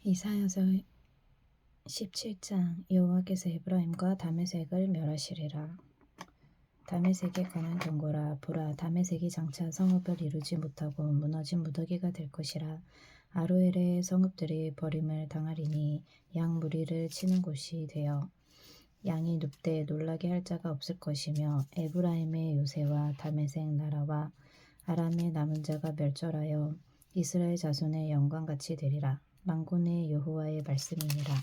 이사야서 17장. 여호와께서 에브라임과 다메섹을 멸하시리라. 다메섹에 관한 경고라. 보라, 다메섹이 장차 성읍을 이루지 못하고 무너진 무더기가 될 것이라. 아로엘의 성읍들이 버림을 당하리니 양 무리를 치는 곳이 되어 양이 눕되 놀라게 할 자가 없을 것이며, 에브라임의 요새와 다메섹 나라와 아람의 남은 자가 멸절하여 이스라엘 자손의 영광같이 되리라. 만군의 여호와의 말씀이니라.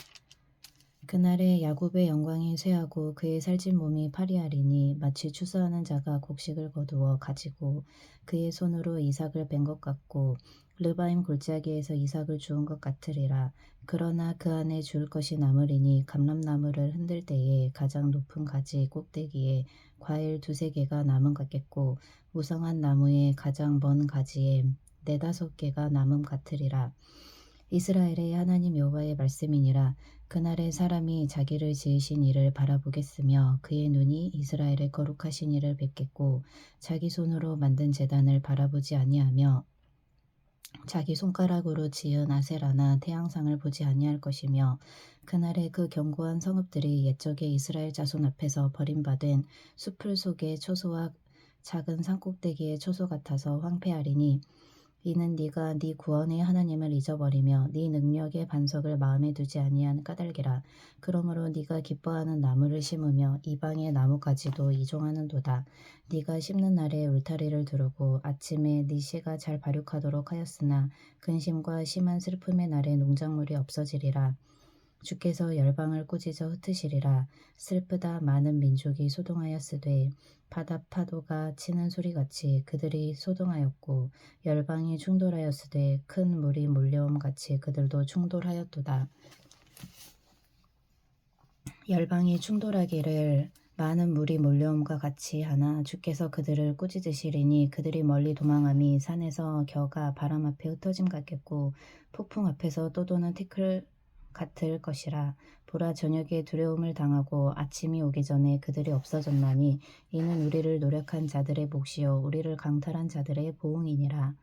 그날에 야곱의 영광이 쇠하고 그의 살찐 몸이 파리하리니 마치 추수하는 자가 곡식을 거두어 가지고 그의 손으로 이삭을 벤 것 같고 르바임 골짜기에서 이삭을 주운 것 같으리라. 그러나 그 안에 주울 것이 남으리니 감람나무를 흔들 때에 가장 높은 가지 꼭대기에 과일 두세 개가 남음 같겠고 무성한 나무의 가장 먼 가지에 네다섯 개가 남음 같으리라. 이스라엘의 하나님 여호와의 말씀이니라. 그날에 사람이 자기를 지으신 이를 바라보겠으며 그의 눈이 이스라엘의 거룩하신 이를 뵙겠고 자기 손으로 만든 제단을 바라보지 아니하며 자기 손가락으로 지은 아세라나 태양상을 보지 아니할 것이며, 그날에 그 견고한 성읍들이 옛적에 이스라엘 자손 앞에서 버림받은 숲풀 속의 초소와 작은 산꼭대기의 초소 같아서 황폐하리니, 이는 네가 네 구원의 하나님을 잊어버리며 네 능력의 반석을 마음에 두지 아니한 까닭이라. 그러므로 네가 기뻐하는 나무를 심으며 이방의 나무까지도 이종하는도다. 네가 심는 날에 울타리를 두르고 아침에 네 씨가 잘 발육하도록 하였으나 근심과 심한 슬픔의 날에 농작물이 없어지리라. 주께서 열방을 꾸짖어 흩으시리라. 슬프다. 많은 민족이 소동하였으되 바다 파도가 치는 소리같이 그들이 소동하였고, 열방이 충돌하였으되 큰 물이 몰려옴같이 그들도 충돌하였도다. 열방이 충돌하기를 많은 물이 몰려옴과 같이 하나 주께서 그들을 꾸짖으시리니 그들이 멀리 도망함이 산에서 겨가 바람 앞에 흩어짐 같겠고 폭풍 앞에서 떠도는 티끌 같을 것이라. 보라, 저녁에 두려움을 당하고 아침이 오기 전에 그들이 없어졌나니 이는 우리를 노력한 자들의 몫이요 우리를 강탈한 자들의 보응이니라.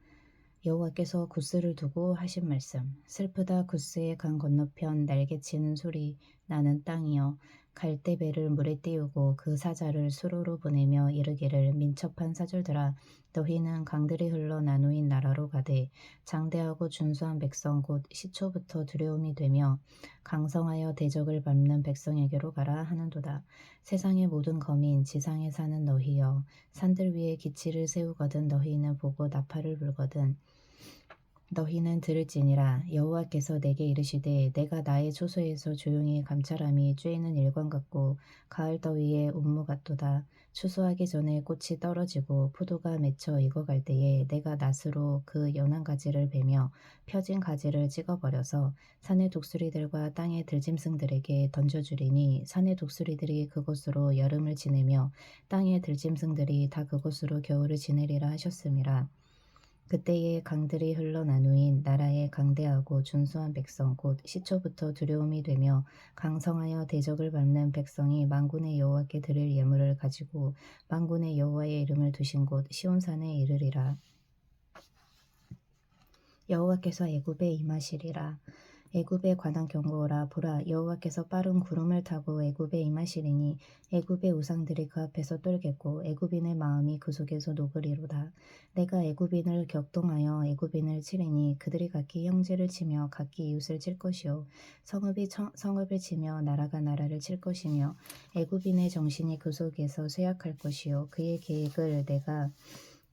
여호와께서 구스를 두고 하신 말씀. 슬프다. 구스의 강 건너편 날개치는 소리 나는 땅이여. 갈대배를 물에 띄우고 그 사자를 수로로 보내며 이르기를, 민첩한 사절들아, 너희는 강들이 흘러 나누인 나라로 가되 장대하고 준수한 백성 곧 시초부터 두려움이 되며 강성하여 대적을 밟는 백성에게로 가라 하는도다. 세상의 모든 거민 지상에 사는 너희여, 산들 위에 기치를 세우거든 너희는 보고 나팔을 불거든 너희는 들을지니라. 여호와께서 내게 이르시되, 내가 나의 초소에서 조용히 감찰함이 쬐는 일광 같고 가을 더위에 운무 같도다. 추수하기 전에 꽃이 떨어지고 포도가 맺혀 익어갈 때에 내가 낫으로 그 연한 가지를 베며 펴진 가지를 찍어버려서 산의 독수리들과 땅의 들짐승들에게 던져주리니, 산의 독수리들이 그곳으로 여름을 지내며 땅의 들짐승들이 다 그곳으로 겨울을 지내리라 하셨음이라. 그때에 강들이 흘러 나누인 나라의 강대하고 준수한 백성 곧 시초부터 두려움이 되며 강성하여 대적을 밟는 백성이 만군의 여호와께 드릴 예물을 가지고 만군의 여호와의 이름을 두신 곳 시온산에 이르리라. 여호와께서 애굽에 임하시리라. 애굽에 관한 경고라. 보라, 여호와께서 빠른 구름을 타고 애굽에 임하시리니 애굽의 우상들이 그 앞에서 떨겠고 애굽인의 마음이 그 속에서 녹으리로다. 내가 애굽인을 격동하여 애굽인을 치리니 그들이 각기 형제를 치며 각기 이웃을 칠 것이요 성읍이 성읍을 치며 나라가 나라를 칠 것이며 애굽인의 정신이 그 속에서 쇠약할 것이요 그의 계획을 내가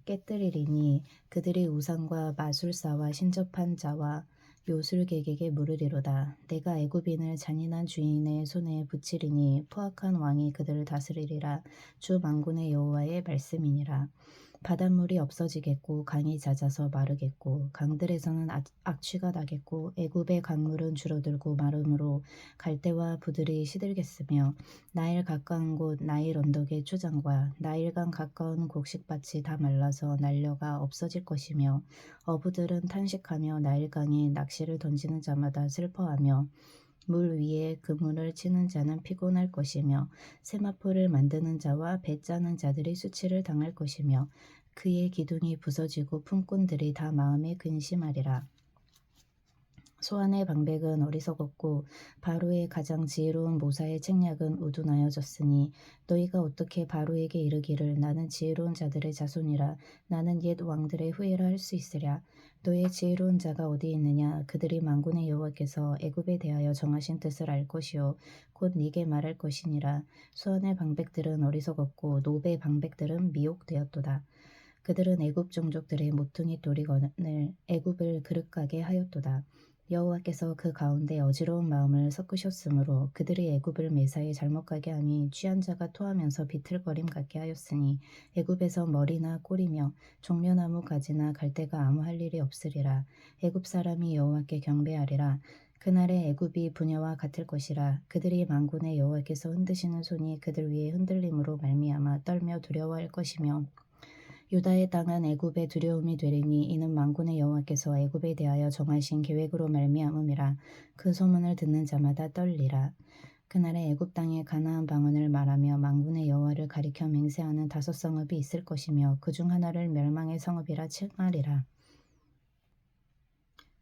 깨뜨리리니 그들이 우상과 마술사와 신접한 자와 요술객에게 물으리로다. 내가 애굽인을 잔인한 주인의 손에 붙이리니 포악한 왕이 그들을 다스리리라. 주 만군의 여호와의 말씀이니라. 바닷물이 없어지겠고 강이 잦아서 마르겠고 강들에서는 악취가 나겠고 애굽의 강물은 줄어들고 마름으로 갈대와 부들이 시들겠으며 나일 가까운 곳 나일 언덕의 초장과 나일강 가까운 곡식밭이 다 말라서 날려가 없어질 것이며 어부들은 탄식하며 나일강에 낚시를 던지는 자마다 슬퍼하며 물 위에 그물을 치는 자는 피곤할 것이며 세마포를 만드는 자와 배 짜는 자들이 수치를 당할 것이며 그의 기둥이 부서지고 품꾼들이 다 마음에 근심하리라. 소안의 방백은 어리석었고 바로의 가장 지혜로운 모사의 책략은 우둔하여졌으니 너희가 어떻게 바로에게 이르기를 나는 지혜로운 자들의 자손이라 나는 옛 왕들의 후예라 할 수 있으랴. 너희의 지혜로운 자가 어디 있느냐. 그들이 만군의 여호와께서 애굽에 대하여 정하신 뜻을 알 것이요 곧 네게 말할 것이니라. 소안의 방백들은 어리석었고 노베 방백들은 미혹되었도다. 그들은 애굽 종족들의 모퉁이 돌이건을 애굽을 그릇가게 하였도다. 여호와께서 그 가운데 어지러운 마음을 섞으셨으므로 그들이 애굽을 매사에 잘못 가게 하니 취한 자가 토하면서 비틀거림 같게 하였으니 애굽에서 머리나 꼬리며 종려나무 가지나 갈대가 아무 할 일이 없으리라. 애굽 사람이 여호와께 경배하리라. 그날에 애굽이 부녀와 같을 것이라. 그들이 만군의 여호와께서 흔드시는 손이 그들 위에 흔들림으로 말미암아 떨며 두려워할 것이며 유다의 땅은 애굽의 두려움이 되리니 이는 만군의 여호와께서 애굽에 대하여 정하신 계획으로 말미암음이라. 그 소문을 듣는 자마다 떨리라. 그날에 애굽 땅에 가나안 방언을 말하며 만군의 여호와를 가리켜 맹세하는 5성읍이 있을 것이며 그 중 하나를 멸망의 성읍이라 칭하리라.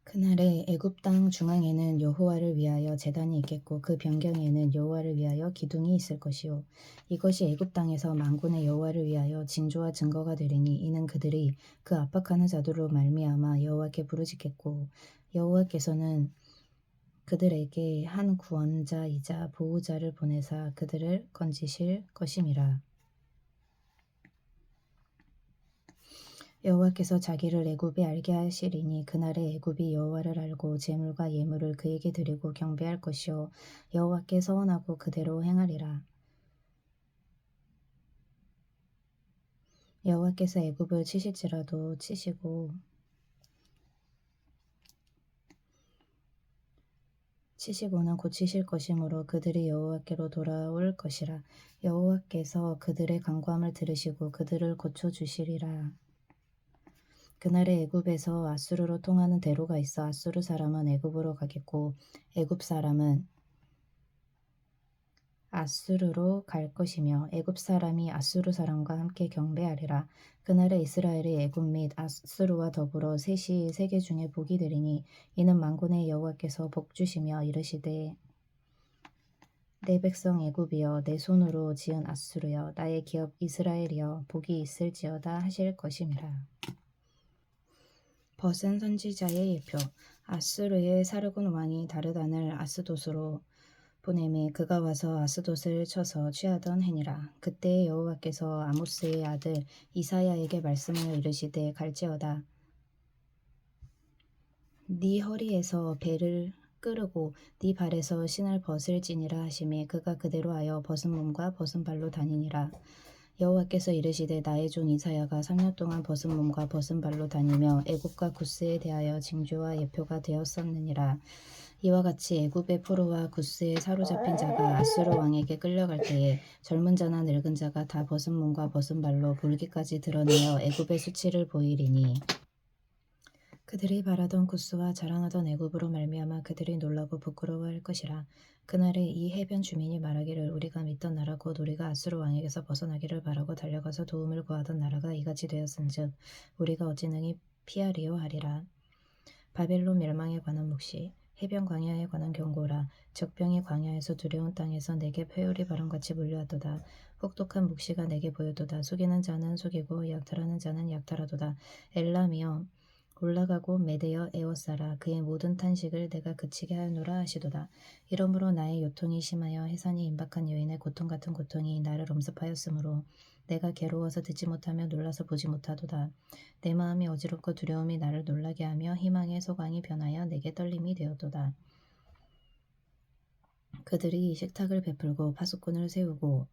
그날에 애굽 땅 중앙에는 여호와를 위하여 제단이 있겠고 그 변경에는 여호와를 위하여 기둥이 있을 것이요 이것이 애굽 땅에서 만군의 여호와를 위하여 징조와 증거가 되리니 이는 그들이 그 압박하는 자들로 말미암아 여호와께 부르짖겠고 여호와께서는 그들에게 한 구원자이자 보호자를 보내사 그들을 건지실 것임이라. 여호와께서 자기를 애굽에 알게 하시리니 그날에 애굽이 여호와를 알고 제물과 예물을 그에게 드리고 경배할 것이요 여호와께 서원하고 그대로 행하리라. 여호와께서 애굽을 치실지라도 치시고는 고치실 것이므로 그들이 여호와께로 돌아올 것이라. 여호와께서 그들의 간구함을 들으시고 그들을 고쳐주시리라. 그날에 애굽에서 아수르로 통하는 대로가 있어 아수르 사람은 애굽으로 가겠고 애굽 사람은 아수르로 갈 것이며 애굽 사람이 아수르 사람과 함께 경배하리라. 그날에 이스라엘이 애굽 및 아수르와 더불어 셋이 세계 중에 복이 되리니 이는 만군의 여호와께서 복 주시며 이르시되 내 백성 애굽이여 내 손으로 지은 아수르여 나의 기업 이스라엘이여 복이 있을지어다 하실 것임이라. 벗은 선지자의 예표. 아수르의 사르곤 왕이 다르단을 아스돗으로 보내매 그가 와서 아스돗을 쳐서 취하던 해니라. 그때 여호와께서 아모스의 아들 이사야에게 말씀하여 이르시되 갈지어다. 네 허리에서 배를 끄르고 네 발에서 신을 벗을지니라 하시매 그가 그대로 하여 벗은 몸과 벗은 발로 다니니라. 여호와께서 이르시되 나의 종 이사야가 3년 동안 벗은 몸과 벗은 발로 다니며 애굽과 구스에 대하여 징조와 예표가 되었었느니라. 이와 같이 애굽의 포로와 구스에 사로잡힌 자가 아수르 왕에게 끌려갈 때에 젊은 자나 늙은 자가 다 벗은 몸과 벗은 발로 볼기까지 드러내어 애굽의 수치를 보이리니 그들이 바라던 구스와 자랑하던 애굽으로 말미암아 그들이 놀라고 부끄러워할 것이라. 그날에 이 해변 주민이 말하기를 우리가 믿던 나라 곧 우리가 아수르 왕에게서 벗어나기를 바라고 달려가서 도움을 구하던 나라가 이같이 되었은즉 우리가 어찌 능히 피하리요 하리라. 바벨론 멸망에 관한 묵시. 해변 광야에 관한 경고라. 적병이 광야에서 두려운 땅에서 내게 회오리 바람같이 몰려왔도다. 혹독한 묵시가 내게 보여도다. 속이는 자는 속이고 약탈하는 자는 약탈하도다. 엘람이여 올라가고 메대어 에워싸라. 그의 모든 탄식을 내가 그치게 하노라 하시도다. 이러므로 나의 요통이 심하여 해산이 임박한 여인의 고통 같은 고통이 나를 엄습하였으므로 내가 괴로워서 듣지 못하며 놀라서 보지 못하도다. 내 마음이 어지럽고 두려움이 나를 놀라게 하며 희망의 소광이 변하여 내게 떨림이 되었도다. 그들이 식탁을 베풀고 파수꾼을 세우고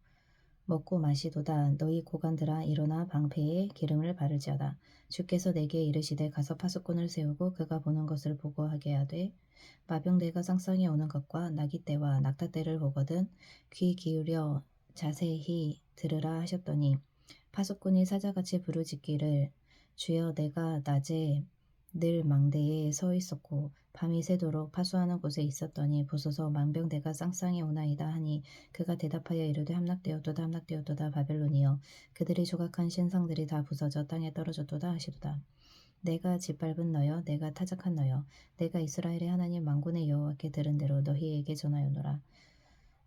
먹고 마시도다. 너희 고관들아 일어나 방패에 기름을 바르지어다. 주께서 내게 이르시되 가서 파수꾼을 세우고 그가 보는 것을 보고 하게 하되 마병대가 쌍쌍이 오는 것과 나기 때와 낙타 때를 보거든 귀 기울여 자세히 들으라 하셨더니 파수꾼이 사자같이 부르짖기를 주여 내가 낮에 늘 망대에 서 있었고 밤이 새도록 파수하는 곳에 있었더니 보소서 망병대가 쌍쌍이 오나이다 하니 그가 대답하여 이르되 함락되었도다 함락되었도다 바벨론이여 그들이 조각한 신상들이 다 부서져 땅에 떨어졌도다 하시도다. 내가 짓밟은 너여 내가 타작한 너여 내가 이스라엘의 하나님 만군의 여호와께 들은 대로 너희에게 전하였노라.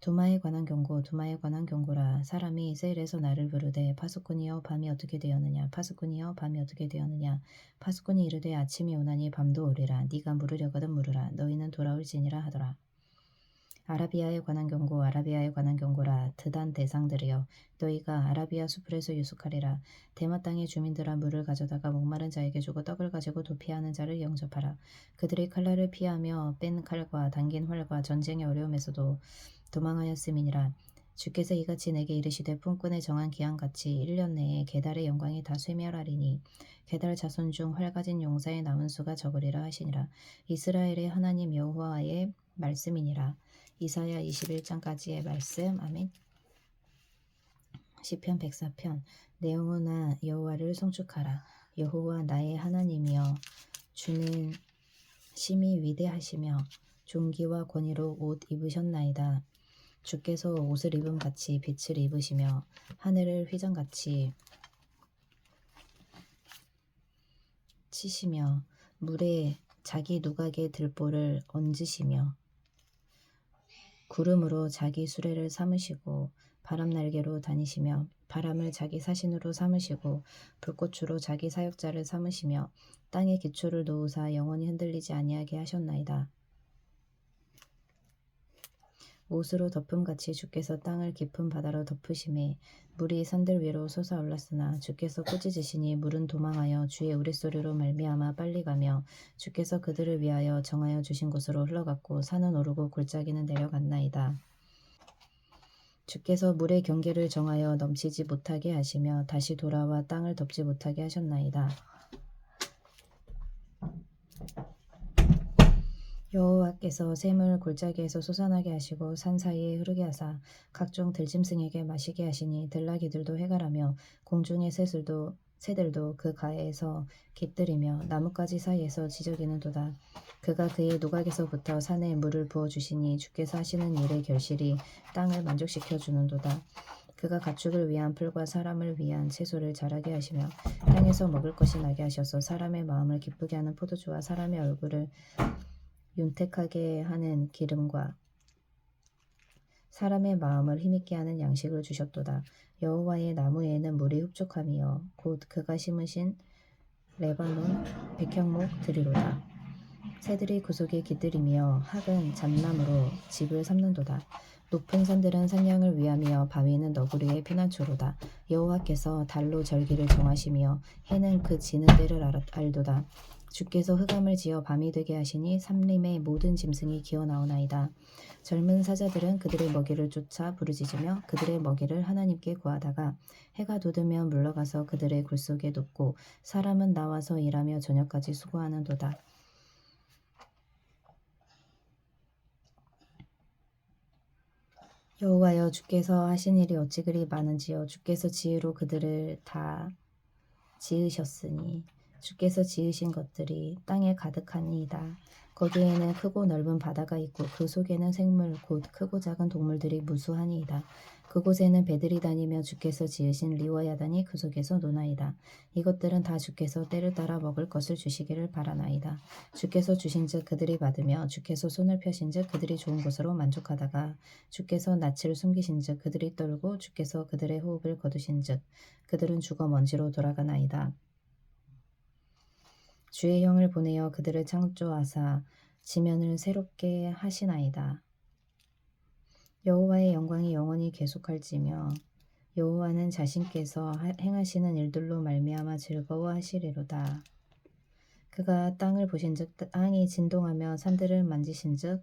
두마에 관한 경고 두마에 관한 경고라. 사람이 세일에서 나를 부르되 파수꾼이여 밤이 어떻게 되었느냐 파수꾼이여 밤이 어떻게 되었느냐. 파수꾼이 이르되 아침이 오나니 밤도 오리라. 네가 물으려거든 물으라. 너희는 돌아올지니라 하더라. 아라비아에 관한 경고 아라비아에 관한 경고라. 드단 대상들이여 너희가 아라비아 수풀에서 유숙하리라. 대마 땅의 주민들아 물을 가져다가 목마른 자에게 주고 떡을 가지고 도피하는 자를 영접하라. 그들이 칼날을 피하며 뺀 칼과 당긴 활과 전쟁의 어려움에서도 도망하였음이니라. 주께서 이같이 내게 이르시되 품꾼의 정한 기한같이 1년 내에 게달의 영광이 다 쇠멸하리니 게달 자손 중 활 가진 용사의 남은 수가 적으리라 하시니라. 이스라엘의 하나님 여호와의 말씀이니라. 이사야 21장까지의 말씀. 아멘. 시편 104편. 내 영혼아 여호와를 송축하라. 여호와 나의 하나님이여 주는 심히 위대하시며 존귀와 권위로 옷 입으셨나이다. 주께서 옷을 입음같이 빛을 입으시며 하늘을 휘장같이 치시며 물에 자기 누각의 들보를 얹으시며 구름으로 자기 수레를 삼으시고 바람 날개로 다니시며 바람을 자기 사신으로 삼으시고 불꽃으로 자기 사역자를 삼으시며 땅에 기초를 놓으사 영원히 흔들리지 아니하게 하셨나이다. 옷으로 덮음같이 주께서 땅을 깊은 바다로 덮으심에 물이 산들 위로 솟아올랐으나 주께서 꾸짖으시니 물은 도망하여 주의 우레소리로 말미암아 빨리 가며 주께서 그들을 위하여 정하여 주신 곳으로 흘러갔고 산은 오르고 골짜기는 내려갔나이다. 주께서 물의 경계를 정하여 넘치지 못하게 하시며 다시 돌아와 땅을 덮지 못하게 하셨나이다. 여호와께서 샘을 골짜기에서 솟아나게 하시고 산 사이에 흐르게 하사 각종 들짐승에게 마시게 하시니 들나귀들도 해갈하며 공중의 새들도 그 가에서 깃들이며 나뭇가지 사이에서 지저귀는도다. 그가 그의 누각에서부터 산에 물을 부어주시니 주께서 하시는 일의 결실이 땅을 만족시켜 주는도다. 그가 가축을 위한 풀과 사람을 위한 채소를 자라게 하시며 땅에서 먹을 것이 나게 하셔서 사람의 마음을 기쁘게 하는 포도주와 사람의 얼굴을 윤택하게 하는 기름과 사람의 마음을 힘있게 하는 양식을 주셨도다. 여호와의 나무에는 물이 흡족함이여 곧 그가 심으신 레바논 백향목들이로다. 새들이 그 속에 깃들이며 학은 잣나무로 집을 삼는도다. 높은 산들은 산양을 위함이여 바위는 너구리의 피난처로다. 여호와께서 달로 절기를 정하시며 해는 그 지는 때를 알도다. 주께서 흑암을 지어 밤이 되게 하시니 삼림의 모든 짐승이 기어나오나이다. 젊은 사자들은 그들의 먹이를 쫓아 부르짖으며 그들의 먹이를 하나님께 구하다가 해가 돋으면 물러가서 그들의 굴속에 눕고 사람은 나와서 일하며 저녁까지 수고하는도다. 여호와여 주께서 하신 일이 어찌 그리 많은지요. 주께서 지혜로 그들을 다 지으셨으니 주께서 지으신 것들이 땅에 가득하니이다. 거기에는 크고 넓은 바다가 있고 그 속에는 생물 곧 크고 작은 동물들이 무수하니이다. 그곳에는 배들이 다니며 주께서 지으신 리워야단이 그 속에서 노나이다. 이것들은 다 주께서 때를 따라 먹을 것을 주시기를 바라나이다. 주께서 주신즉 그들이 받으며 주께서 손을 펴신즉 그들이 좋은 것으로 만족하다가 주께서 낯을 숨기신즉 그들이 떨고 주께서 그들의 호흡을 거두신즉 그들은 죽어 먼지로 돌아가나이다. 주의 영을 보내어 그들을 창조하사 지면을 새롭게 하시나이다. 여호와의 영광이 영원히 계속할지며 여호와는 자신께서 행하시는 일들로 말미암아 즐거워하시리로다. 그가 땅을 보신즉 땅이 진동하며 산들을 만지신즉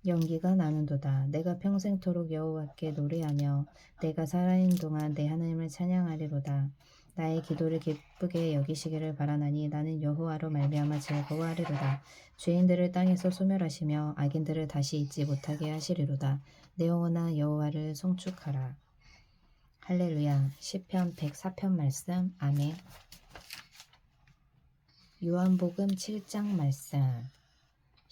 연기가 나는도다. 내가 평생토록 여호와께 노래하며 내가 살아있는 동안 내 하나님을 찬양하리로다. 나의 기도를 기쁘게 여기시기를 바라나니 나는 여호와로 말미암아 즐거워하리로다. 죄인들을 땅에서 소멸하시며 악인들을 다시 잊지 못하게 하시리로다. 내 영혼아 여호와를 송축하라. 할렐루야. 시편 104편 말씀. 아멘. 요한복음 7장 말씀.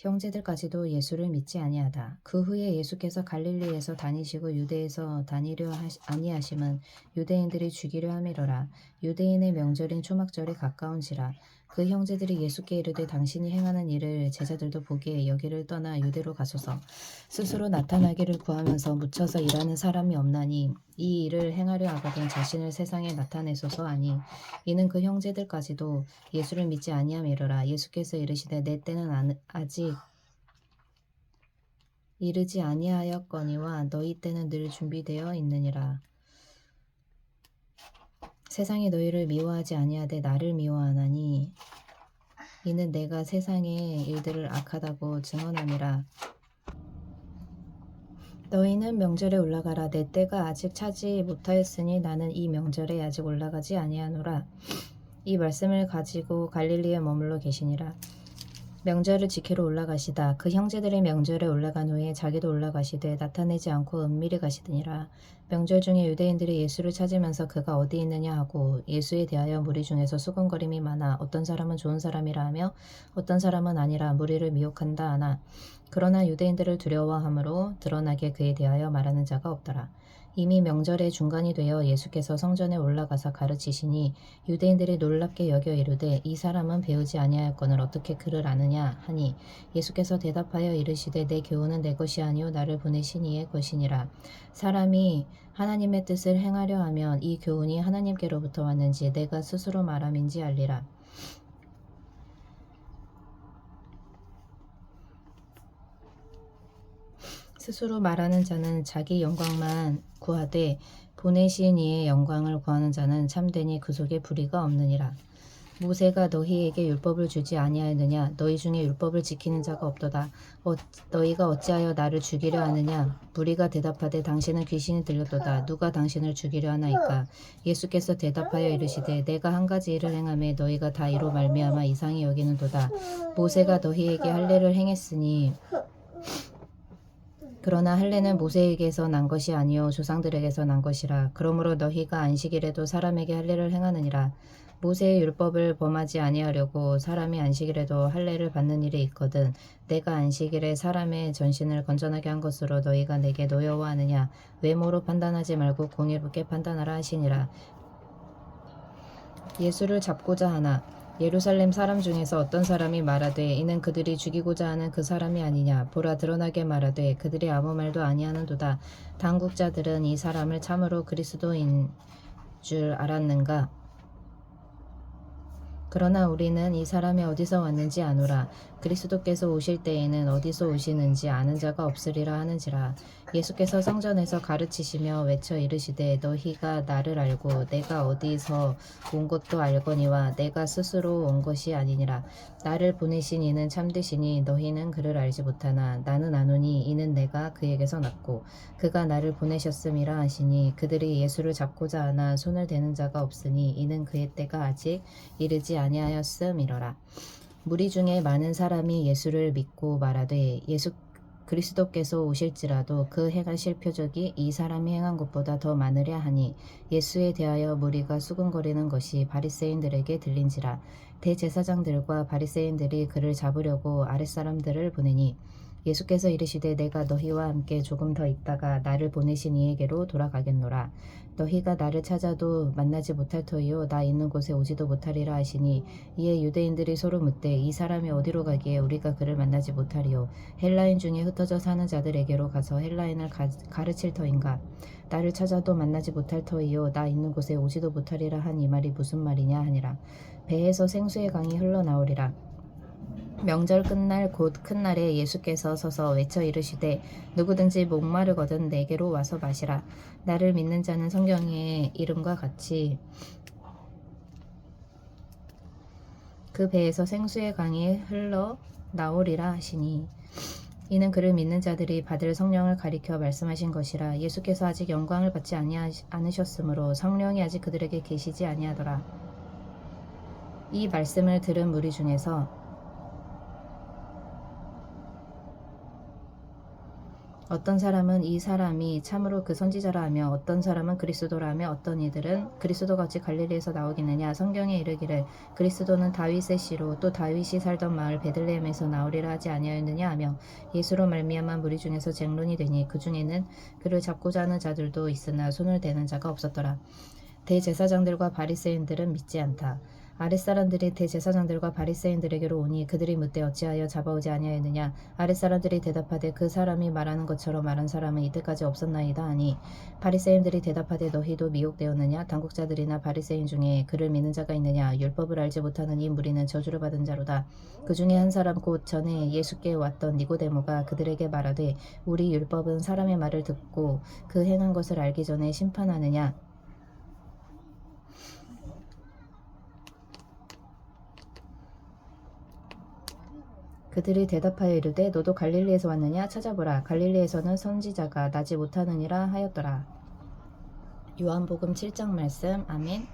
형제들까지도 예수를 믿지 아니하다. 그 후에 예수께서 갈릴리에서 다니시고 유대에서 다니려 아니하심은 유대인들이 죽이려 함이로라. 유대인의 명절인 초막절이 가까운지라. 그 형제들이 예수께 이르되 당신이 행하는 일을 제자들도 보기에 여기를 떠나 유대로 가소서. 스스로 나타나기를 구하면서 묻혀서 일하는 사람이 없나니 이 일을 행하려 하거든 자신을 세상에 나타내소서 하니 이는 그 형제들까지도 예수를 믿지 아니함이로라. 예수께서 이르시되 내 때는 아직 이르지 아니하였거니와 너희 때는 늘 준비되어 있느니라. 세상이 너희를 미워하지 아니하되 나를 미워하나니 이는 내가 세상의 일들을 악하다고 증언함이라. 너희는 명절에 올라가라. 내 때가 아직 차지 못하였으니 나는 이 명절에 아직 올라가지 아니하노라. 이 말씀을 가지고 갈릴리에 머물러 계시니라. 명절을 지키러 올라가시다. 그 형제들이 명절에 올라간 후에 자기도 올라가시되 나타내지 않고 은밀히 가시더니라. 명절 중에 유대인들이 예수를 찾으면서 그가 어디 있느냐 하고 예수에 대하여 무리 중에서 수군거림이 많아 어떤 사람은 좋은 사람이라 하며 어떤 사람은 아니라 무리를 미혹한다 하나 그러나 유대인들을 두려워함으로 드러나게 그에 대하여 말하는 자가 없더라. 이미 명절의 중간이 되어 예수께서 성전에 올라가사 가르치시니 유대인들이 놀랍게 여겨 이르되 이 사람은 배우지 아니하였거늘 어떻게 그를 아느냐 하니 예수께서 대답하여 이르시되 내 교훈은 내 것이 아니요 나를 보내신 이의 것이니라. 사람이 하나님의 뜻을 행하려 하면 이 교훈이 하나님께로부터 왔는지 내가 스스로 말함인지 알리라. 스스로 말하는 자는 자기 영광만 구하되 보내신 이의 영광을 구하는 자는 참되니 그 속에 불의가 없느니라. 모세가 너희에게 율법을 주지 아니하였느냐? 너희 중에 율법을 지키는 자가 없도다. 너희가 어찌하여 나를 죽이려 하느냐? 무리가 대답하되 당신은 귀신이 들렸도다. 누가 당신을 죽이려 하나이까? 예수께서 대답하여 이르시되 내가 한 가지 일을 행하매 너희가 다 이로 말미암아 이상히 여기는도다. 모세가 너희에게 할례를 행했으니 그러나 할례는 모세에게서 난 것이 아니요 조상들에게서 난 것이라. 그러므로 너희가 안식일에도 사람에게 할례를 행하느니라. 모세의 율법을 범하지 아니하려고 사람이 안식일에도 할례를 받는 일이 있거든. 내가 안식일에 사람의 전신을 건전하게 한 것으로 너희가 내게 노여워하느냐. 외모로 판단하지 말고 공의롭게 판단하라 하시니라. 예수를 잡고자 하나 예루살렘 사람 중에서 어떤 사람이 말하되 이는 그들이 죽이고자 하는 그 사람이 아니냐. 보라 드러나게 말하되 그들이 아무 말도 아니하는도다. 당국자들은 이 사람을 참으로 그리스도인 줄 알았는가. 그러나 우리는 이 사람이 어디서 왔는지 아노라. 그리스도께서 오실 때에는 어디서 오시는지 아는 자가 없으리라 하는지라. 예수께서 성전에서 가르치시며 외쳐 이르시되 너희가 나를 알고 내가 어디서 온 것도 알거니와 내가 스스로 온 것이 아니니라. 나를 보내신 이는 참되시니 너희는 그를 알지 못하나 나는 아노니 이는 내가 그에게서 났고 그가 나를 보내셨음이라 하시니 그들이 예수를 잡고자 하나 손을 대는 자가 없으니 이는 그의 때가 아직 이르지 아니하였음이로라. 무리 중에 많은 사람이 예수를 믿고 말하되 예수 그리스도께서 오실지라도 그 행하실 표적이 이 사람이 행한 것보다 더 많으랴 하니 예수에 대하여 무리가 수군거리는 것이 바리새인들에게 들린지라. 대제사장들과 바리새인들이 그를 잡으려고 아랫사람들을 보내니 예수께서 이르시되 내가 너희와 함께 조금 더 있다가 나를 보내신 이에게로 돌아가겠노라. 너희가 나를 찾아도 만나지 못할 터이요 나 있는 곳에 오지도 못하리라 하시니 이에 유대인들이 서로 묻되 이 사람이 어디로 가기에 우리가 그를 만나지 못하리요. 헬라인 중에 흩어져 사는 자들에게로 가서 헬라인을 가르칠 터인가. 나를 찾아도 만나지 못할 터이요 나 있는 곳에 오지도 못하리라 한 이 말이 무슨 말이냐 하니라. 배에서 생수의 강이 흘러나오리라. 명절 끝날 곧 큰 날에 예수께서 서서 외쳐 이르시되 누구든지 목마르거든 내게로 와서 마시라. 나를 믿는 자는 성경의 이름과 같이 그 배에서 생수의 강이 흘러나오리라 하시니 이는 그를 믿는 자들이 받을 성령을 가리켜 말씀하신 것이라. 예수께서 아직 영광을 받지 않으셨으므로 성령이 아직 그들에게 계시지 아니하더라. 이 말씀을 들은 무리 중에서 어떤 사람은 이 사람이 참으로 그 선지자라 하며 어떤 사람은 그리스도라 하며 어떤 이들은 그리스도가 어찌 갈릴리에서 나오겠느냐. 성경에 이르기를 그리스도는 다윗의 씨로 또 다윗이 살던 마을 베들레헴에서 나오리라 하지 아니하였느냐 하며 예수로 말미암아 무리 중에서 쟁론이 되니 그 중에는 그를 잡고자 하는 자들도 있으나 손을 대는 자가 없었더라. 대제사장들과 바리새인들은 믿지 않다. 아랫사람들이 대제사장들과 바리새인들에게로 오니 그들이 묻되 어찌하여 잡아오지 아니하였느냐. 아랫사람들이 대답하되 그 사람이 말하는 것처럼 말한 사람은 이때까지 없었나이다 하니 바리새인들이 대답하되 너희도 미혹되었느냐. 당국자들이나 바리새인 중에 그를 믿는 자가 있느냐. 율법을 알지 못하는 이 무리는 저주를 받은 자로다. 그 중에 한 사람 곧 전에 예수께 왔던 니고데모가 그들에게 말하되 우리 율법은 사람의 말을 듣고 그 행한 것을 알기 전에 심판하느냐. 그들이 대답하여 이르되 너도 갈릴리에서 왔느냐. 찾아보라. 갈릴리에서는 선지자가 나지 못하느니라 하였더라. 요한복음 7장 말씀. 아멘.